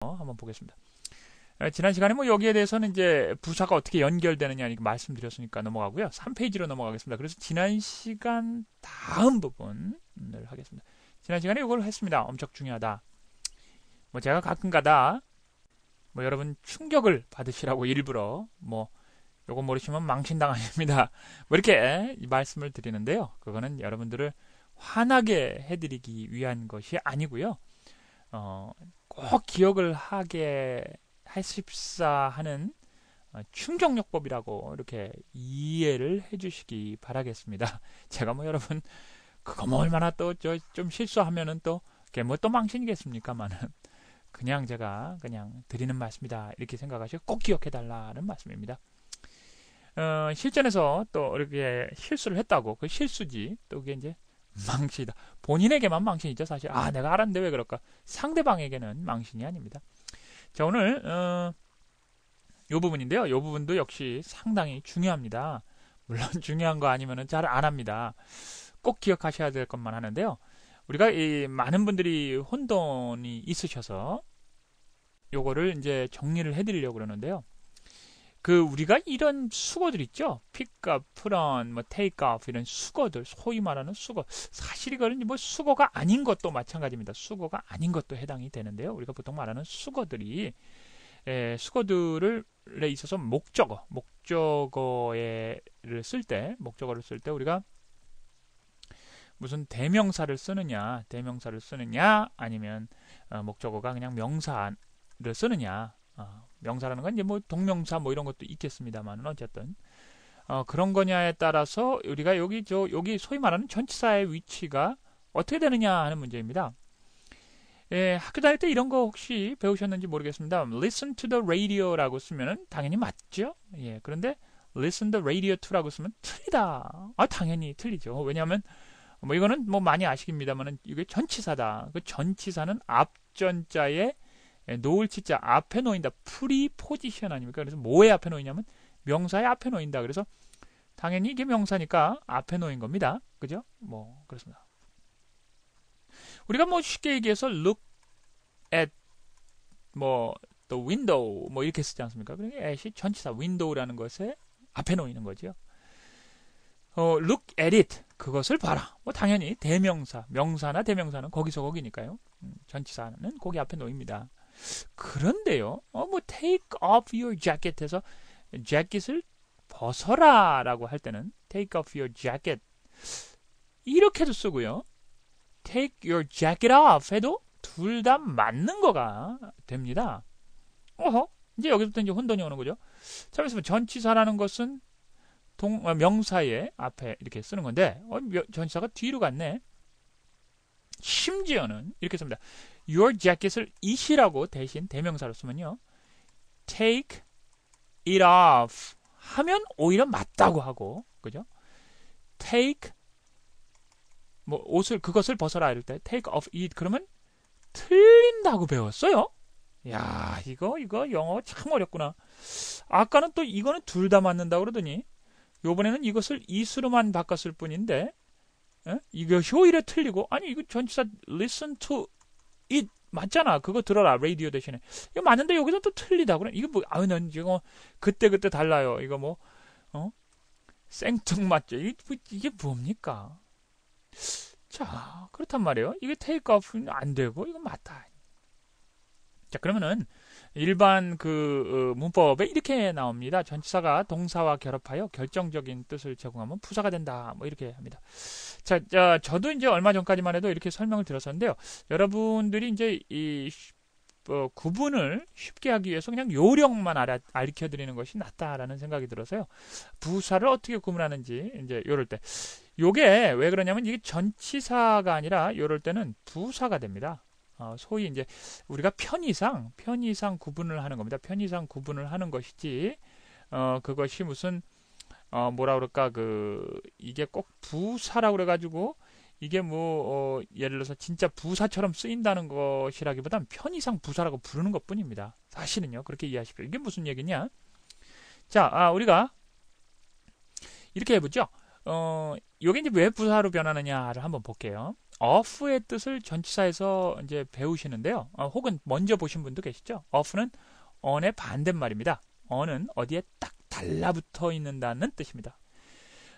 한번 보겠습니다. 지난 시간에 뭐 여기에 대해서는 이제 부사가 어떻게 연결되느냐 이렇게 말씀드렸으니까 넘어가고요. 3페이지로 넘어가겠습니다. 그래서 지난 시간 다음 부분을 하겠습니다. 지난 시간에 이걸 했습니다. 엄청 중요하다. 뭐 제가 가끔가다 뭐 여러분 충격을 받으시라고 일부러 뭐 요거 모르시면 망신당하십니다. 뭐 이렇게 말씀을 드리는데요. 그거는 여러분들을 화나게 해드리기 위한 것이 아니고요. 꼭 기억을 하게 하십사 하는 충족요법이라고 이렇게 이해를 해주시기 바라겠습니다. 제가 뭐 여러분 그거 뭐 얼마나 또 좀 실수하면은 또 그게 뭐 또 망신이겠습니까만은 그냥 제가 그냥 드리는 말씀이다 이렇게 생각하시고 꼭 기억해 달라는 말씀입니다. 실전에서 또 이렇게 실수를 했다고 그 실수지 또 그게 이제 망신이다. 본인에게만 망신이죠 사실. 내가 알았는데 왜 그럴까? 상대방에게는 망신이 아닙니다. 자, 오늘 요 부분인데요. 요 부분도 역시 상당히 중요합니다. 물론 중요한 거 아니면은 잘 안 합니다. 꼭 기억하셔야 될 것만 하는데요. 우리가 많은 분들이 혼돈이 있으셔서 요거를 이제 정리를 해드리려고 그러는데요. 우리가 이런 수거들 있죠? pick up, put on, 뭐 take off 이런 수거들, 소위 말하는 수거. 사실 이거는 뭐 수거가 아닌 것도 마찬가지입니다. 수거가 아닌 것도 해당이 되는데요. 우리가 보통 말하는 수거들이 수거들에 있어서 목적어를 쓸 때 우리가 무슨 대명사를 쓰느냐 아니면 목적어가 그냥 명사를 쓰느냐. 명사라는 건 이제 뭐 동명사 뭐 이런 것도 있겠습니다만 어쨌든 그런 거냐에 따라서 우리가 여기 소위 말하는 전치사의 위치가 어떻게 되느냐 하는 문제입니다. 학교 다닐 때 이런 거 혹시 배우셨는지 모르겠습니다. Listen to the radio라고 쓰면은 당연히 맞죠. 그런데 listen the radio to라고 쓰면 틀리다. 당연히 틀리죠. 왜냐하면 뭐 이거는 뭐 많이 아시겠습니다만은 이게 전치사다. 그 전치사는 앞전자에 놓을 치자 앞에 놓인다. 프리포지션 아닙니까? 그래서 뭐의 앞에 놓이냐면 명사의 앞에 놓인다. 그래서 당연히 이게 명사니까 앞에 놓인 겁니다. 그죠? 뭐 그렇습니다. 우리가 뭐 쉽게 얘기해서 look at 뭐 the window 뭐 이렇게 쓰지 않습니까? 그러니까 at이 전치사 window라는 것에 앞에 놓이는 거죠. look at it 그것을 봐라. 뭐 당연히 대명사, 명사나 대명사는 거기서 거기니까요. 전치사는 거기 앞에 놓입니다. 그런데요, 뭐 take off your jacket에서 재킷을 벗어라라고 할 때는 take off your jacket 이렇게도 쓰고요. take your jacket off 해도 둘 다 맞는 거가 됩니다. 이제 여기서부터 이제 혼돈이 오는 거죠. 자, 그래서 전치사라는 것은 명사의 앞에 이렇게 쓰는 건데 전치사가 뒤로 갔네. 심지어는 이렇게 씁니다. Your jacket을 it이라고 대신 대명사로 쓰면요. Take it off 하면 오히려 맞다고 하고 그죠? Take 뭐 그것을 벗어라 이럴 때 take off it 그러면 틀린다고 배웠어요. 야 이거 영어 참 어렵구나. 아까는 또 이거는 둘 다 맞는다고 그러더니 요번에는 이것을 it으로만 바꿨을 뿐인데 이것이 오히려 틀리고 아니 이거 전치사 listen to it 맞잖아. 그거 들어라. 라디오 대신에. 이거 맞는데 여기서 또 틀리다. 그래. 이거 뭐 난 이거 그때 달라요. 이거 뭐 생뚱맞죠. 이게 뭡니까? 자, 그렇단 말이에요. 이게 take off는 안 되고 이거 맞다. 자, 그러면은 일반 문법에 이렇게 나옵니다. 전치사가 동사와 결합하여 결정적인 뜻을 제공하면 부사가 된다. 뭐 이렇게 합니다. 자, 저도 이제 얼마 전까지만 해도 이렇게 설명을 드렸었는데요. 여러분들이 이제 구분을 쉽게 하기 위해서 그냥 요령만 알려 드리는 것이 낫다라는 생각이 들어서요. 부사를 어떻게 구분하는지 이제 요럴 때 요게 왜 그러냐면 이게 전치사가 아니라 요럴 때는 부사가 됩니다. 소위 이제 우리가 편의상 구분을 하는 겁니다. 편의상 구분을 하는 것이지 그것이 무슨 뭐라 그럴까 이게 꼭 부사라고 그래가지고 이게 뭐 예를 들어서 진짜 부사처럼 쓰인다는 것이라기보단 편의상 부사라고 부르는 것뿐입니다. 사실은요. 그렇게 이해하십시오. 이게 무슨 얘기냐? 자, 우리가 이렇게 해보죠. 요게 이제 왜 부사로 변하느냐를 한번 볼게요. off의 뜻을 전치사에서 이제 배우시는데요. 혹은 먼저 보신 분도 계시죠. off는 on의 반대말입니다. on은 어디에 딱 달라붙어 있는다는 뜻입니다.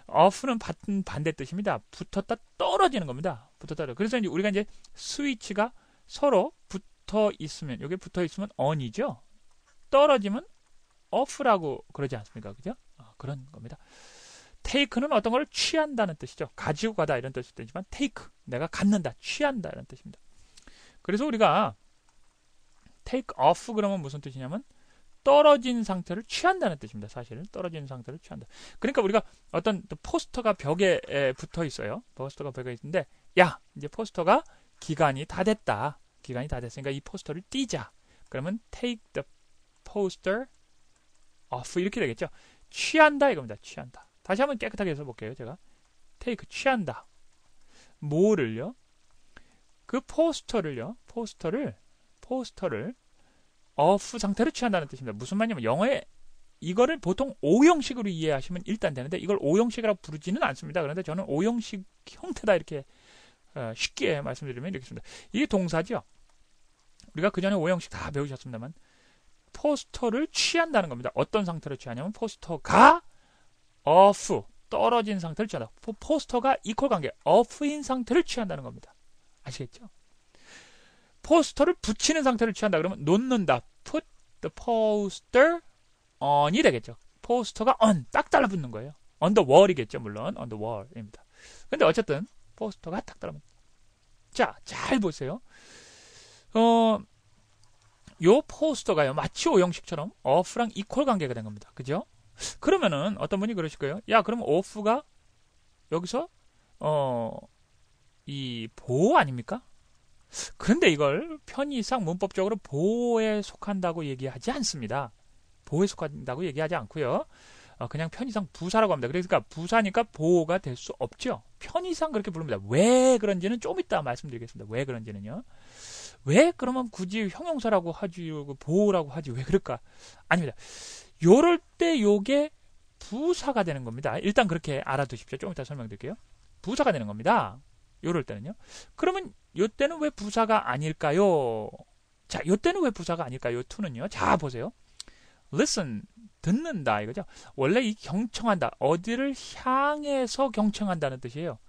off는 반대 뜻입니다. 붙었다 떨어지는 겁니다. 붙었다 떨어져. 그래서 이제 우리가 이제 스위치가 서로 붙어 있으면, 여기 붙어 있으면 on이죠. 떨어지면 off라고 그러지 않습니까? 그죠? 그런 겁니다. take는 어떤 걸 취한다는 뜻이죠. 가지고 가다 이런 뜻이 되지만 take, 내가 갖는다, 취한다 이런 뜻입니다. 그래서 우리가 take off 그러면 무슨 뜻이냐면 떨어진 상태를 취한다는 뜻입니다. 사실은 떨어진 상태를 취한다. 그러니까 우리가 어떤 포스터가 벽에 붙어 있어요. 포스터가 벽에 있는데 야, 이제 포스터가 기간이 다 됐다. 기간이 다 됐으니까 이 포스터를 띄자. 그러면 take the poster off 이렇게 되겠죠. 취한다 이겁니다. 취한다. 다시 한번 깨끗하게 해서 볼게요. 제가 take 취한다. 뭐를요? 그 포스터를 off 상태로 취한다는 뜻입니다. 무슨 말이냐면 영어에 이거를 보통 오형식으로 이해하시면 일단 되는데 이걸 오형식이라고 부르지는 않습니다. 그런데 저는 오형식 형태다 이렇게 쉽게 말씀드리면 이렇게 씁니다. 이게 동사죠. 우리가 그 전에 오형식 다 배우셨습니다만 포스터를 취한다는 겁니다. 어떤 상태로 취하냐면 포스터가 off, 떨어진 상태를 취한다. 포스터가 이퀄 관계, off인 상태를 취한다는 겁니다. 아시겠죠? 포스터를 붙이는 상태를 취한다. 그러면 놓는다. Put the poster on이 되겠죠. 포스터가 on, 딱 달라붙는 거예요. On the wall이겠죠. 물론 on the wall입니다. 근데 어쨌든 포스터가 딱 달라붙는. 자, 잘 보세요. 요 포스터가요. 마치 오형식처럼 off랑 이퀄 관계가 된 겁니다. 그죠? 그러면은 어떤 분이 그러실 거예요. 야, 그럼 off가 여기서 이 보호 아닙니까? 그런데 이걸 편의상 문법적으로 보호에 속한다고 얘기하지 않습니다. 보호에 속한다고 얘기하지 않고요. 그냥 편의상 부사라고 합니다. 그러니까 부사니까 보호가 될 수 없죠. 편의상 그렇게 부릅니다. 왜 그런지는 좀 이따 말씀드리겠습니다. 왜 그런지는요. 왜 그러면 굳이 형용사라고 하지, 보호라고 하지, 왜 그럴까? 아닙니다. 요럴 때 요게 부사가 되는 겁니다. 일단 그렇게 알아두십시오. 좀 이따 설명드릴게요. 부사가 되는 겁니다. 요럴 때는요. 그러면 요 때는 왜 부사가 아닐까요? 자, 요 때는 왜 부사가 아닐까요? to는요. 자, 보세요. listen, 듣는다 이거죠. 원래 이 경청한다. 어디를 향해서 경청한다는 뜻이에요.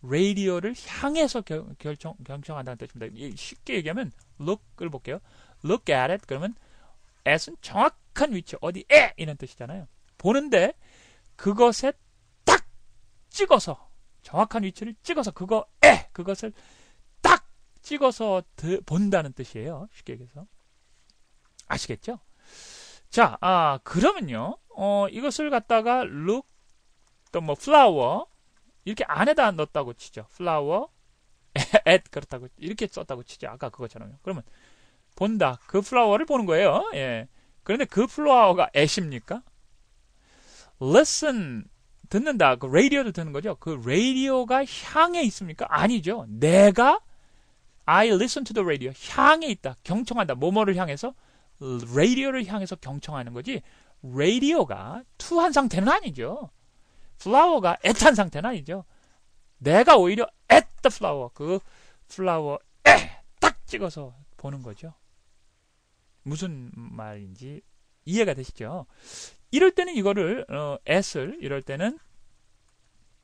radio를 향해서 경청한다는 뜻입니다. 쉽게 얘기하면 look을 볼게요. look at it 그러면 at은 정확한 위치, 어디에 이런 뜻이잖아요. 보는데 그것에 딱 찍어서 정확한 위치를 찍어서 그것을 딱 찍어서 본다는 뜻이에요. 쉽게 얘기해서. 아시겠죠? 자, 그러면요. 이것을 갖다가 look, 또 뭐 flower 이렇게 안에다 넣었다고 치죠. flower at 그렇다고 이렇게 썼다고 치죠. 아까 그것처럼요. 그러면 본다. 그 플라워를 보는 거예요. 예. 그런데 그 플라워가 at입니까? listen 듣는다. 그 radio도 듣는 거죠. 그 radio가 향해 있습니까? 아니죠. 내가 I listen to the radio 향해 있다. 경청한다. 뭐뭐를 향해서 radio를 향해서 경청하는 거지. radio가 to한 상태는 아니죠. flower가 at한 상태는 아니죠. 내가 오히려 at the flower 그 flower에 딱 찍어서 보는 거죠. 무슨 말인지 이해가 되시죠? 이럴 때는 이거를 at을 이럴 때는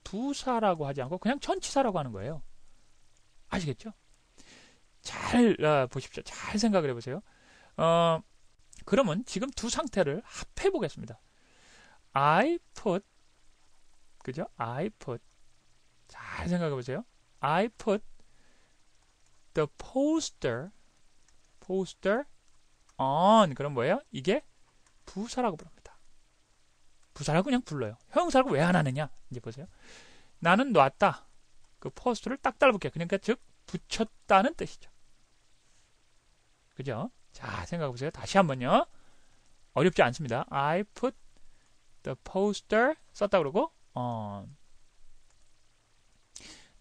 부사라고 하지 않고 그냥 전치사라고 하는 거예요. 아시겠죠? 잘 보십시오. 잘 생각을 해보세요. 그러면 지금 두 상태를 합해 보겠습니다. I put 그죠? I put 잘 생각해 보세요. I put the poster on 그럼 뭐예요? 이게 부사라고 부릅니다. 부사라고 그냥 불러요. 형용사라고 왜 안 하느냐? 이제 보세요. 나는 놨다. 그 포스터를 딱 달라붙게. 그러니까 즉 붙였다는 뜻이죠. 그죠? 자, 생각해 보세요. 다시 한번요. 어렵지 않습니다. I put the poster 썼다 그러고 on.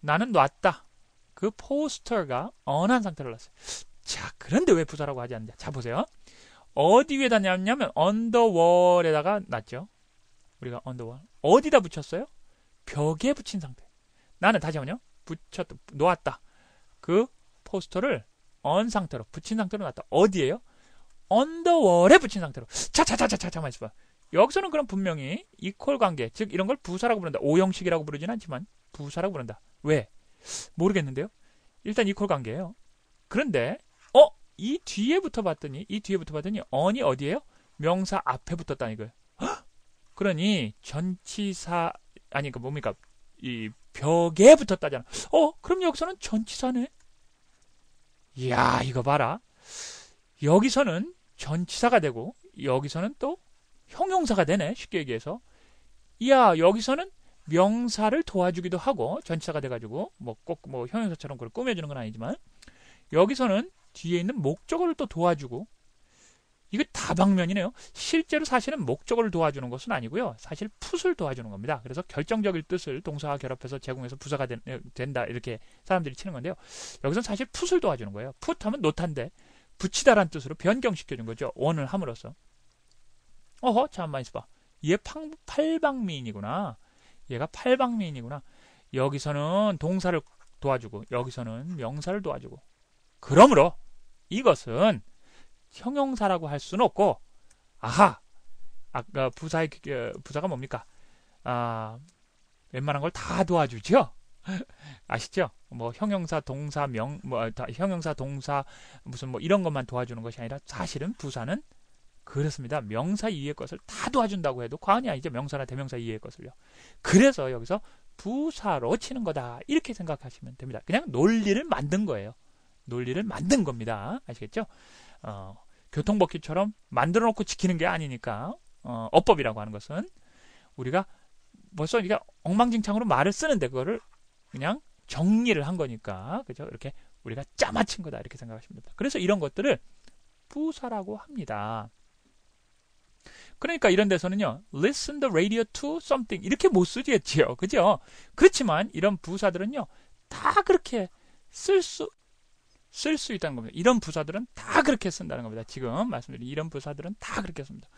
나는 놨다. 그 포스터가 on한 상태를 놨어요. 자, 그런데 왜 부사라고 하지 않느냐? 자, 보세요. 어디 위에다 놨냐면 on the wall에다가 놨죠. 우리가 on the wall. 어디다 붙였어요? 벽에 붙인 상태. 나는 다시 한번요. 놓았다. 그 포스터를 on 상태로, 붙인 상태로 놨다. 어디에요? on the wall에 붙인 상태로. 잠깐만 있어봐. 여기서는 그럼 분명히 equal 관계, 즉 이런 걸 부사라고 부른다. 오형식이라고 부르진 않지만 부사라고 부른다. 왜? 모르겠는데요. 일단 equal 관계예요. 그런데 이 뒤에 붙어봤더니 on이 어디예요? 명사 앞에 붙었다는 이거예요. 그러니 전치사 아니 그 뭡니까? 이 벽에 붙었다잖아. 그럼 여기서는 전치사네. 이야, 이거 봐라. 여기서는 전치사가 되고 여기서는 또 형용사가 되네. 쉽게 얘기해서. 이야, 여기서는 명사를 도와주기도 하고 전치사가 돼가지고 꼭 형용사처럼 그걸 꾸며주는 건 아니지만 여기서는 뒤에 있는 목적어를 또 도와주고 이거 다방면이네요. 실제로 사실은 목적어를 도와주는 것은 아니고요. 사실 풋을 도와주는 겁니다. 그래서 결정적인 뜻을 동사와 결합해서 제공해서 부사가 된다 이렇게 사람들이 치는 건데요. 여기서는 사실 풋을 도와주는 거예요. 풋하면 노탄데 붙이다란 뜻으로 변경시켜준 거죠. 원을 함으로써. 잠깐만 있어봐. 얘 팔방미인이구나. 얘가 팔방미인이구나. 여기서는 동사를 도와주고 여기서는 명사를 도와주고 그러므로 이것은 형용사라고 할 수는 없고 아까 부사가 뭡니까? 웬만한 걸 다 도와주죠. 아시죠? 형용사, 동사, 형용사, 동사 무슨 이런 것만 도와주는 것이 아니라 사실은 부사는 그렇습니다. 명사 이외의 것을 다 도와준다고 해도 과언이 아니죠. 명사나 대명사 이외의 것을요. 그래서 여기서 부사로 치는 거다. 이렇게 생각하시면 됩니다. 그냥 논리를 만든 거예요. 논리를 만든 겁니다. 아시겠죠? 교통법규처럼 만들어 놓고 지키는 게 아니니까 어법이라고 하는 것은 우리가 벌써 우리가 엉망진창으로 말을 쓰는데 그거를 그냥 정리를 한 거니까 그죠? 이렇게 우리가 짜맞춘 거다 이렇게 생각하시면 됩니다. 그래서 이런 것들을 부사라고 합니다. 그러니까 이런 데서는요, listen the radio to something 이렇게 못 쓰겠지요, 그죠? 그렇지만 이런 부사들은요, 다 그렇게 쓸 수 있다는 겁니다. 이런 부사들은 다 그렇게 쓴다는 겁니다. 지금 말씀드린 이런 부사들은 다 그렇게 씁니다.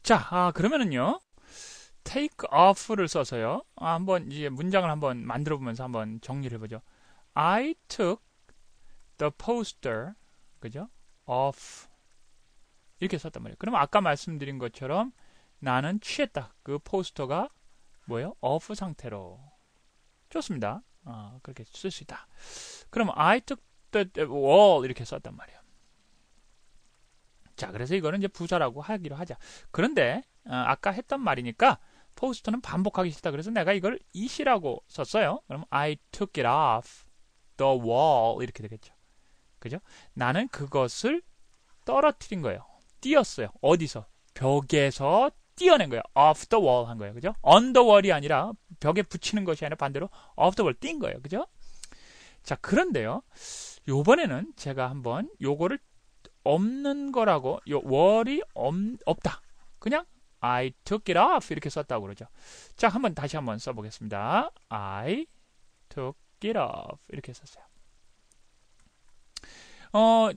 자, 그러면은요, take off를 써서요, 한번 이제 문장을 한번 만들어 보면서 한번 정리를 해보죠. I took the poster, 그죠? off. 이렇게 썼단 말이에요. 그러면 아까 말씀드린 것처럼 나는 취했다. 그 포스터가 뭐예요? off 상태로. 좋습니다. 그렇게 쓸 수 있다. 그럼 I took the wall 이렇게 썼단 말이에요. 자, 그래서 이거는 이제 부사라고 하기로 하자. 그런데 아까 했던 말이니까 포스터는 반복하기 싫다. 그래서 내가 이걸 it이라고 썼어요. 그럼 I took it off the wall 이렇게 되겠죠. 그죠? 나는 그것을 떨어뜨린 거예요. 띄었어요. 어디서? 벽에서 띄어낸 거예요. off the wall 한 거예요. 그죠? on the wall이 아니라 벽에 붙이는 것이 아니라 반대로 off the wall 띈 거예요. 그죠? 자, 그런데요. 요번에는 제가 한번 요거를 없는 거라고 wall이 없다. 그냥 I took it off 이렇게 썼다고 그러죠. 자, 다시 한번 써보겠습니다. I took it off 이렇게 썼어요.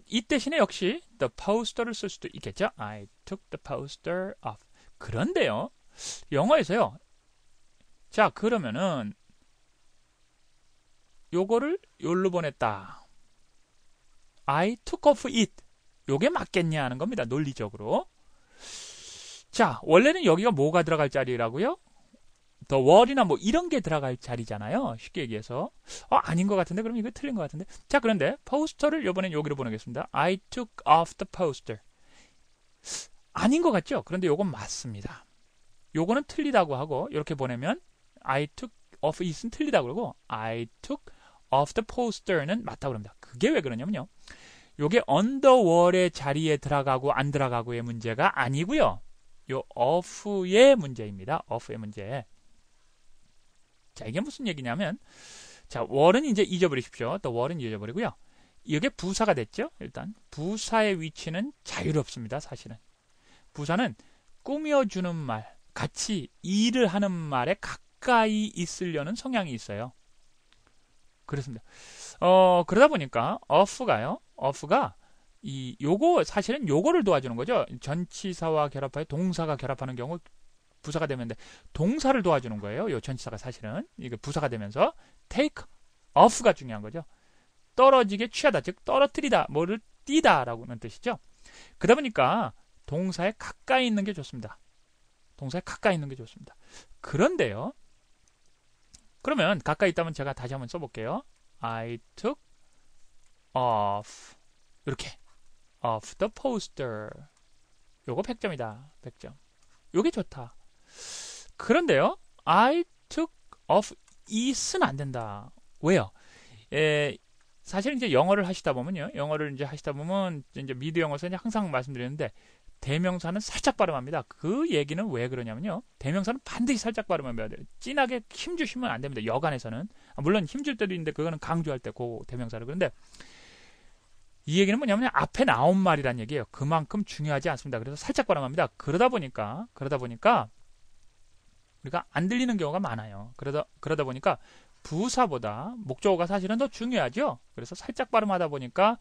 이 대신에 역시 the poster를 쓸 수도 있겠죠. I took the poster off. 그런데요, 영어에서요. 자, 그러면은 요거를 요로 보냈다. I took off it. 요게 맞겠냐 하는 겁니다. 논리적으로. 자, 원래는 여기가 뭐가 들어갈 자리라고요? the wall이나 이런 게 들어갈 자리잖아요. 쉽게 얘기해서. 아닌 것 같은데? 그럼 이거 틀린 것 같은데? 자, 그런데 포스터를 이번엔 여기로 보내겠습니다. I took off the poster. 아닌 것 같죠? 그런데 요건 맞습니다. 요거는 틀리다고 하고 이렇게 보내면 I took off it은 틀리다고 그러고 I took off the poster는 맞다고 그럽니다. 그게 왜 그러냐면요. 요게 on the wall의 자리에 들어가고 안 들어가고의 문제가 아니고요. 요 off의 문제입니다. off의 문제. 자, 이게 무슨 얘기냐면, 자, wall은 이제 잊어버리십시오. the wall은 잊어버리고요. 이게 부사가 됐죠? 일단 부사의 위치는 자유롭습니다. 사실은 부사는 꾸며주는 말, 같이 일을 하는 말에 가까이 있으려는 성향이 있어요. 그렇습니다. 그러다 보니까 off가 요거 사실은 요거를 도와주는 거죠. 전치사와 결합하여 동사가 결합하는 경우 부사가 되면 돼. 동사를 도와주는 거예요. 요 전치사가 사실은 이게 부사가 되면서 take off가 중요한 거죠. 떨어지게 취하다, 즉 떨어뜨리다, 뭐를 띄다라고는 뜻이죠. 그러다 보니까 동사에 가까이 있는 게 좋습니다. 동사에 가까이 있는 게 좋습니다. 그런데요. 그러면 가까이 있다면 제가 다시 한번 써볼게요. I took off 이렇게 off the poster. 요거 100점이다. 100점. 요게 좋다. 그런데요. I took off it은 안 된다. 왜요? 사실 이제 영어를 하시다 보면요. 영어를 이제 하시다 보면 이제 미드 영어에서 항상 말씀드리는데 대명사는 살짝 발음합니다. 그 얘기는 왜 그러냐면요. 대명사는 반드시 살짝 발음해야 돼요. 진하게 힘주시면 안 됩니다. 여간에서는. 물론 힘줄 때도 있는데 그거는 강조할 때 그 대명사를. 그런데 이 얘기는 뭐냐면 앞에 나온 말이란 얘기예요. 그만큼 중요하지 않습니다. 그래서 살짝 발음합니다. 그러다 보니까 우리가 안 들리는 경우가 많아요. 그러다 보니까 부사보다 목적어가 사실은 더 중요하죠. 그래서 살짝 발음하다 보니까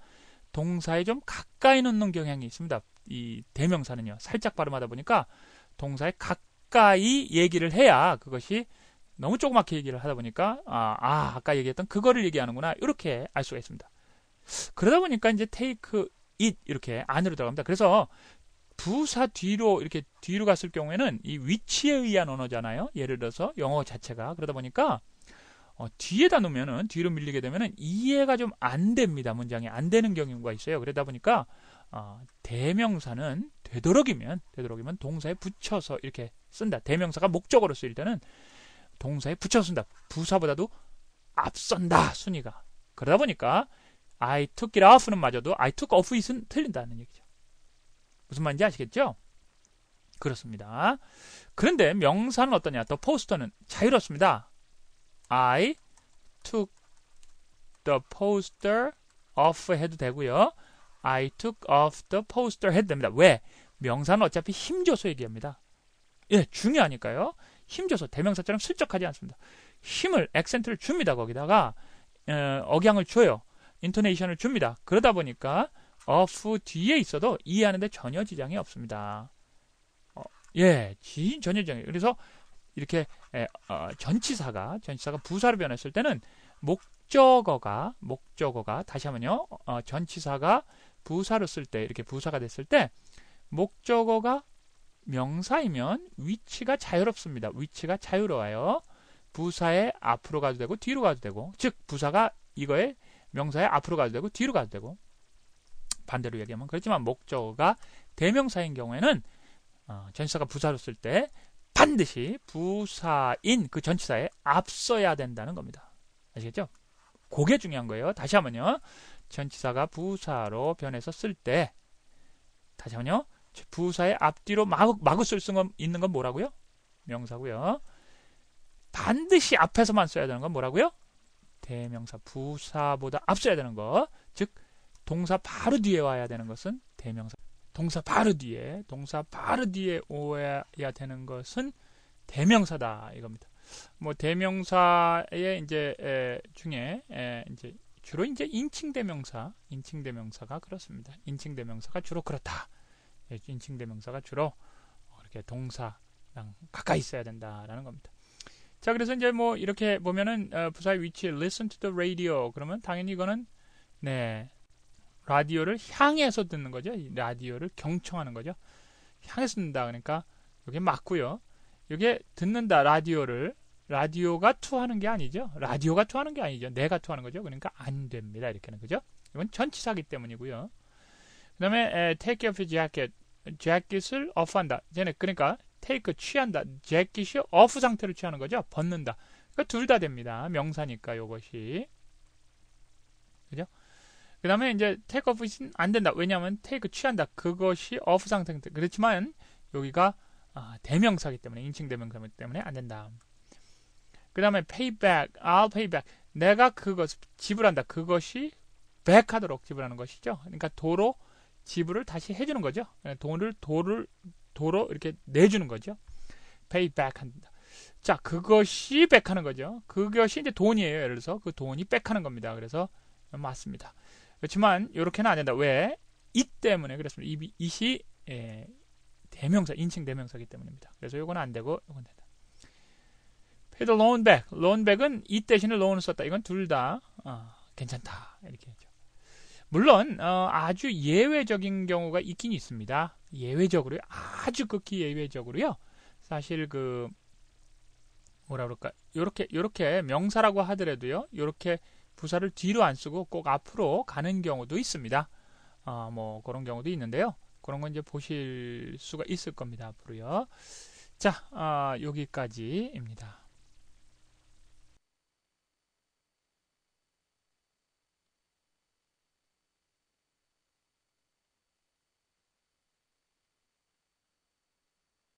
동사에 좀 가까이 넣는 경향이 있습니다. 이 대명사는요. 살짝 발음하다 보니까 동사에 가까이 얘기를 해야 그것이 너무 조그맣게 얘기를 하다 보니까 아까 얘기했던 그거를 얘기하는구나. 이렇게 알 수가 있습니다. 그러다 보니까 이제 take it 이렇게 안으로 들어갑니다. 그래서 부사 뒤로 이렇게 뒤로 갔을 경우에는 이 위치에 의한 언어잖아요. 예를 들어서 영어 자체가 그러다 보니까 뒤에다 놓으면은 뒤로 밀리게 되면은 이해가 좀 안 됩니다. 문장이 안 되는 경우가 있어요. 그러다 보니까 대명사는 되도록이면 동사에 붙여서 이렇게 쓴다. 대명사가 목적어로 쓰일 때는 동사에 붙여서 쓴다. 부사보다도 앞선다. 순위가. 그러다 보니까 I took it off는 마저도 I took off it은 틀린다는 얘기죠. 무슨 말인지 아시겠죠? 그렇습니다. 그런데 명사는 어떠냐? 더 포스터는 자유롭습니다. I took the poster off 해도 되고요. I took off the poster 해도 됩니다. 왜? 명사는 어차피 힘줘서 얘기합니다. 예, 중요하니까요. 힘줘서 대명사처럼 슬쩍하지 않습니다. 힘을, 액센트를 줍니다. 거기다가 억양을 줘요. 인토네이션을 줍니다. 그러다 보니까 of 뒤에 있어도 이해하는데 전혀 지장이 없습니다. 전혀 지장이. 그래서 이렇게 전치사가 부사로 변했을 때는 목적어가 다시 하면요. 전치사가 부사로 쓸 때 이렇게 부사가 됐을 때 목적어가 명사이면 위치가 자유롭습니다. 위치가 자유로워요. 부사의 앞으로 가도 되고 뒤로 가도 되고 즉 부사가 이거에 명사의 앞으로 가도 되고 뒤로 가도 되고 반대로 얘기하면 그렇지만 목적어가 대명사인 경우에는 전치사가 부사로 쓸 때 반드시 부사인 그 전치사에 앞서야 된다는 겁니다. 아시겠죠? 그게 중요한 거예요. 다시 하면요. 전치사가 부사로 변해서 쓸 때 다시 하면요. 부사의 앞뒤로 마구 쓸 수 있는 건 뭐라고요? 명사고요. 반드시 앞에서만 써야 되는 건 뭐라고요? 대명사. 부사보다 앞서야 되는 거. 즉 동사 바로 뒤에 와야 되는 것은 대명사. 동사 바로 뒤에 오야 되는 것은 대명사다 이겁니다. 뭐 대명사의 이제 중에 이제 주로 이제 인칭 대명사가 그렇습니다. 인칭 대명사가 주로 그렇다. 인칭 대명사가 주로 이렇게 동사랑 가까이 있어야 된다라는 겁니다. 자, 그래서 이제 뭐 이렇게 보면은 부사의 위치 listen to the radio 그러면 당연히 이거는 라디오를 향해서 듣는 거죠. 라디오를 경청하는 거죠. 향해서 듣는다. 그러니까 이게 맞고요. 이게 듣는다. 라디오가 투하는 게 아니죠. 내가 투하는 거죠. 그러니까 안 됩니다. 이렇게는 그죠? 이건 전치사기 때문이고요. 그다음에 take off your jacket. 재킷을 off한다. 그러니까 take 취한다. 재킷이 off 상태로 취하는 거죠. 벗는다. 그러니까 둘 다 됩니다. 명사니까 이것이. 그죠? 그 다음에 이제 take off는 안 된다. 왜냐하면 take 취한다. 그것이 off 상태. 그렇지만 여기가 대명사기 때문에 인칭 대명사기 때문에 안 된다. 그 다음에 pay back, I'll pay back. 내가 그것을 지불한다. 그것이 back 하도록 지불하는 것이죠. 그러니까 도로 지불을 다시 해주는 거죠. 도로 이렇게 내주는 거죠. pay back 한다. 자, 그것이 back 하는 거죠. 그것이 이제 돈이에요. 예를 들어서 그 돈이 back 하는 겁니다. 그래서 맞습니다. 그렇지만 이렇게는 안 된다. 왜? 이 때문에 그렇습니다. it이 대명사, 인칭 대명사이기 때문입니다. 그래서 요건 안 되고 요건 된다. pay the loan back. loan back은 이 대신에 loan을 썼다. 이건 둘 다 괜찮다. 이렇게 하죠. 물론 아주 예외적인 경우가 있긴 있습니다. 예외적으로요. 아주 극히 예외적으로요. 사실 그 뭐라 그럴까? 요렇게 명사라고 하더라도요. 요렇게 부사를 뒤로 안 쓰고 꼭 앞으로 가는 경우도 있습니다. 뭐 그런 경우도 있는데요. 그런 건 이제 보실 수가 있을 겁니다. 앞으로요. 자, 여기까지입니다.